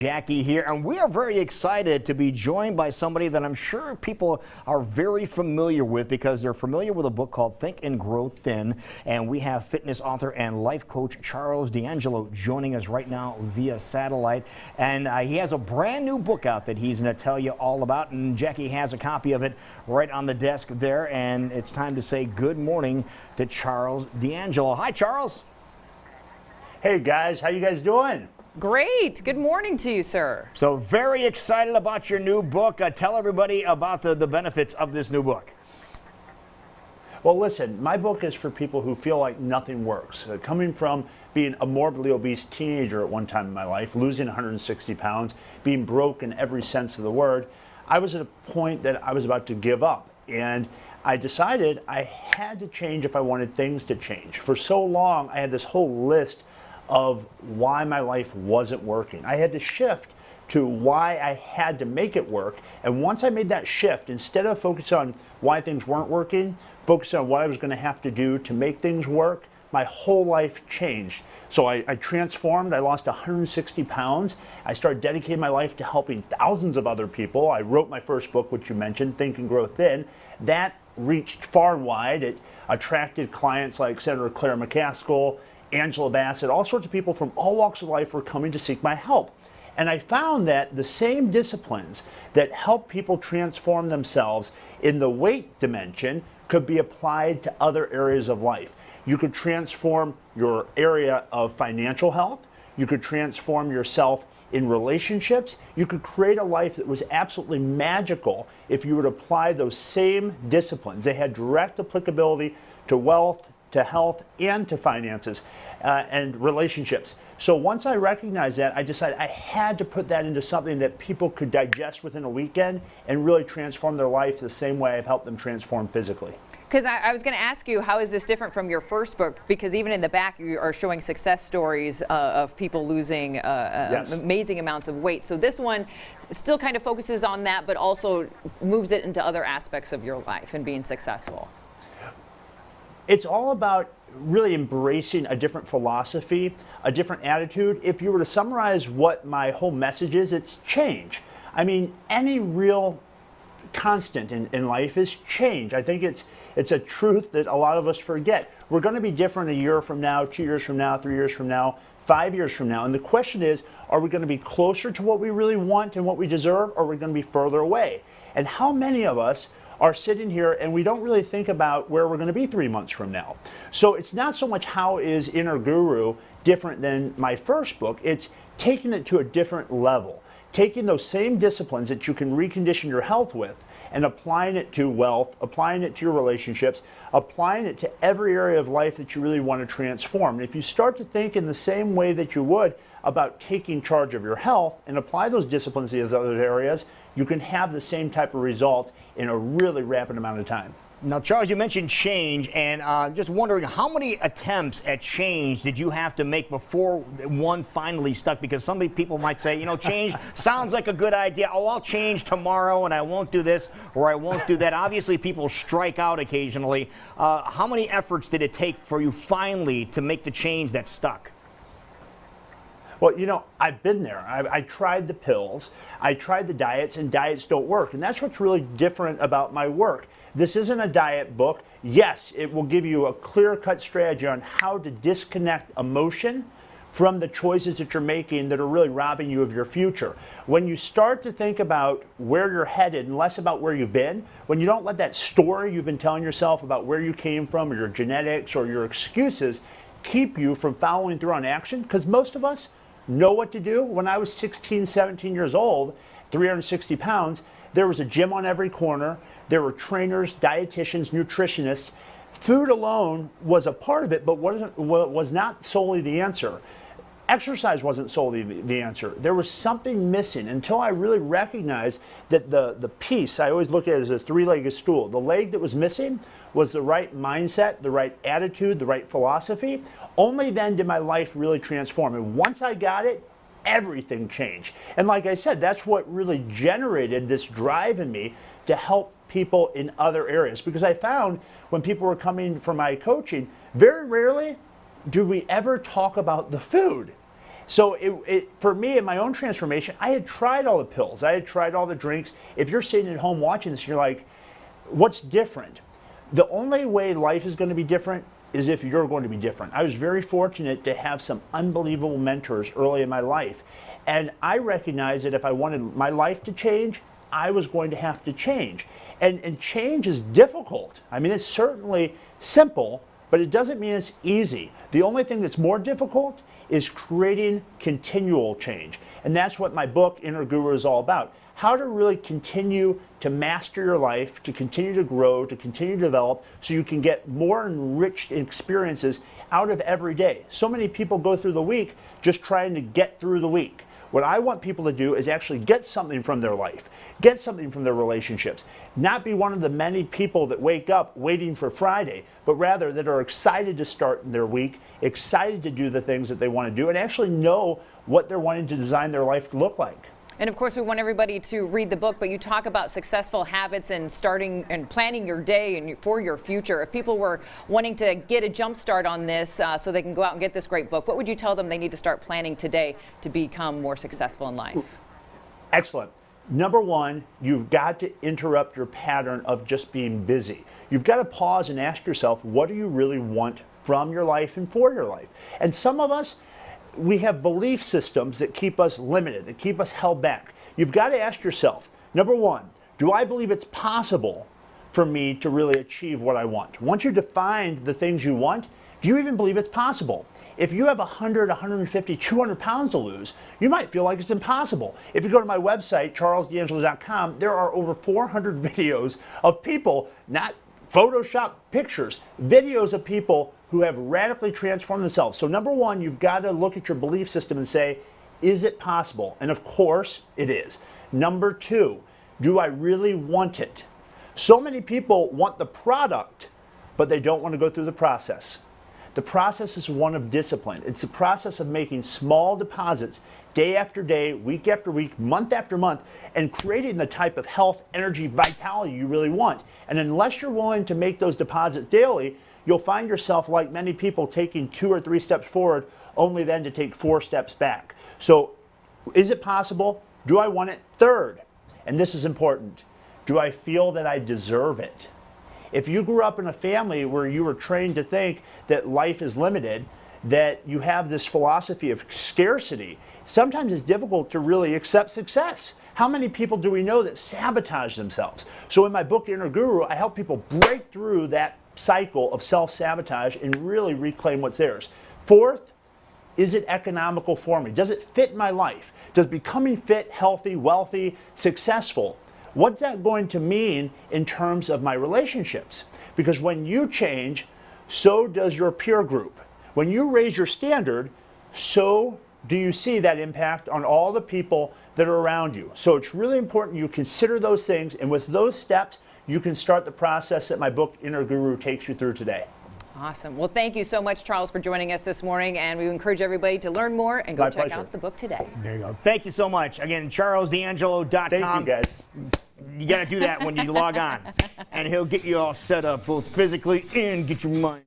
Jackie here, and we are very excited to be joined by somebody that I'm sure people are very familiar with because they're familiar with a book called Think and Grow Thin. And we have fitness author and life coach Charles D'Angelo joining us right now via satellite. And he has a brand new book out that he's going to tell you all about. And Jackie has a copy of it right on the desk there. And it's time to say good morning to Charles D'Angelo. Hi, Charles. Hey, guys. How you guys doing? Great. Good morning to you, sir. So very excited about your new book. Tell everybody about the benefits of this new book. Well, listen, my book is for people who feel like nothing works. Coming from being a morbidly obese teenager at one time in my life, losing 160 pounds, being broke in every sense of the word, I was at a point that I was about to give up. And I decided I had to change if I wanted things to change. For so long, I had this whole list of why my life wasn't working. I had to shift to why I had to make it work. And once I made that shift, instead of focusing on why things weren't working, focusing on what I was going to have to do to make things work, my whole life changed. So I transformed. I lost 160 pounds. I started dedicating my life to helping thousands of other people. I wrote my first book, which you mentioned, Think and Grow Thin. That reached far and wide. It attracted clients like Senator Claire McCaskill, Angela Bassett, all sorts of people from all walks of life were coming to seek my help. And I found that the same disciplines that help people transform themselves in the weight dimension could be applied to other areas of life. You could transform your area of financial health. You could transform yourself in relationships. You could create a life that was absolutely magical if you would apply those same disciplines. They had direct applicability to wealth, to health, and to finances and relationships. So once I recognized that, I decided I had to put that into something that people could digest within a weekend and really transform their life the same way I've helped them transform physically. Because I was going to ask you, how is this different from your first book? Because even in the back, you are showing success stories of people losing Yes. amazing amounts of weight. So this one still kind of focuses on that, but also moves it into other aspects of your life and being successful. It's all about really embracing a different philosophy, a different attitude. If you were to summarize what my whole message is, it's change. I mean, any real constant in life is change. I think it's a truth that a lot of us forget. We're going to be different a year from now, 2 years from now, 3 years from now, 5 years from now. And the question is, are we going to be closer to what we really want and what we deserve, or are we going to be further away? And how many of us are sitting here and we don't really think about where we're going to be 3 months from now? So it's not so much how is Inner Guru different than my first book, it's taking it to a different level. Taking those same disciplines that you can recondition your health with and applying it to wealth, applying it to your relationships, applying it to every area of life that you really want to transform. And if you start to think in the same way that you would about taking charge of your health and apply those disciplines to those other areas, you can have the same type of result in a really rapid amount of time. Now, Charles, you mentioned change, and just wondering how many attempts at change did you have to make before one finally stuck? Because some people might say, you know, change sounds like a good idea. Oh, I'll change tomorrow and I won't do this or I won't do that. Obviously, people strike out occasionally. How many efforts did it take for you finally to make the change that stuck? Well, you know, I've been there. I tried the pills, I tried the diets, and diets don't work. And that's what's really different about my work. This isn't a diet book. Yes, it will give you a clear-cut strategy on how to disconnect emotion from the choices that you're making that are really robbing you of your future. When you start to think about where you're headed and less about where you've been, when you don't let that story you've been telling yourself about where you came from or your genetics or your excuses keep you from following through on action, because most of us know what to do. When I was 16, 17 years old, 360 pounds, there was a gym on every corner. There were trainers, dietitians, nutritionists. Food alone was a part of it, but was not solely the answer. Exercise wasn't solely the answer. There was something missing until I really recognized that the piece, I always look at it as a three-legged stool. The leg that was missing was the right mindset, the right attitude, the right philosophy. Only then did my life really transform. And once I got it, everything changed. And like I said, that's what really generated this drive in me to help people in other areas. Because I found when people were coming for my coaching, very rarely do we ever talk about the food. So for me, in my own transformation, I had tried all the pills. I had tried all the drinks. If you're sitting at home watching this, you're like, what's different? The only way life is going to be different is if you're going to be different. I was very fortunate to have some unbelievable mentors early in my life. And I recognized that if I wanted my life to change, I was going to have to change. And change is difficult. I mean, it's certainly simple, but it doesn't mean it's easy. The only thing that's more difficult is creating continual change. And that's what my book, Inner Guru, is all about. How to really continue to master your life, to continue to grow, to continue to develop, so you can get more enriched experiences out of every day. So many people go through the week just trying to get through the week. What I want people to do is actually get something from their life, get something from their relationships, not be one of the many people that wake up waiting for Friday, but rather that are excited to start their week, excited to do the things that they want to do, and actually know what they're wanting to design their life to look like. And of course, we want everybody to read the book, but you talk about successful habits and starting and planning your day and for your future. If people were wanting to get a jump start on this so they can go out and get this great book, what would you tell them they need to start planning today to become more successful in life? Excellent. Number one, you've got to interrupt your pattern of just being busy. You've got to pause and ask yourself, what do you really want from your life and for your life? And some of us, we have belief systems that keep us limited, that keep us held back. You've got to ask yourself, number one, do I believe it's possible for me to really achieve what I want? Once you define the things you want, do you even believe it's possible? If you have 100, 150, 200 pounds to lose, you might feel like it's impossible. If you go to my website, charlesdangelo.com, there are over 400 videos of people, not Photoshop pictures, videos of people who have radically transformed themselves. So number one, you've got to look at your belief system and say, is it possible? And of course it is. Number two, do I really want it? So many people want the product, but they don't want to go through the process. The process is one of discipline. It's a process of making small deposits day after day, week after week, month after month, and creating the type of health, energy, vitality you really want. And unless you're willing to make those deposits daily, you'll find yourself, like many people, taking 2 or 3 steps forward, only then to take 4 steps back. So is it possible? Do I want it? Third, and this is important, do I feel that I deserve it? If you grew up in a family where you were trained to think that life is limited, that you have this philosophy of scarcity, sometimes it's difficult to really accept success. How many people do we know that sabotage themselves? So in my book, Inner Guru, I help people break through that cycle of self-sabotage and really reclaim what's theirs. Fourth, is it economical for me? Does it fit my life? Does becoming fit, healthy, wealthy, successful, what's that going to mean in terms of my relationships? Because when you change, so does your peer group. When you raise your standard, so do you see that impact on all the people that are around you. So it's really important you consider those things, and with those steps, you can start the process that my book, Inner Guru, takes you through today. Awesome. Well, thank you so much, Charles, for joining us this morning, and we encourage everybody to learn more and go My check pleasure. out the book today. There you go. Thank you so much. Again, charlesdangelo.com. Thank you, guys. You got to do that when you log on. And he'll get you all set up both physically and get your mind.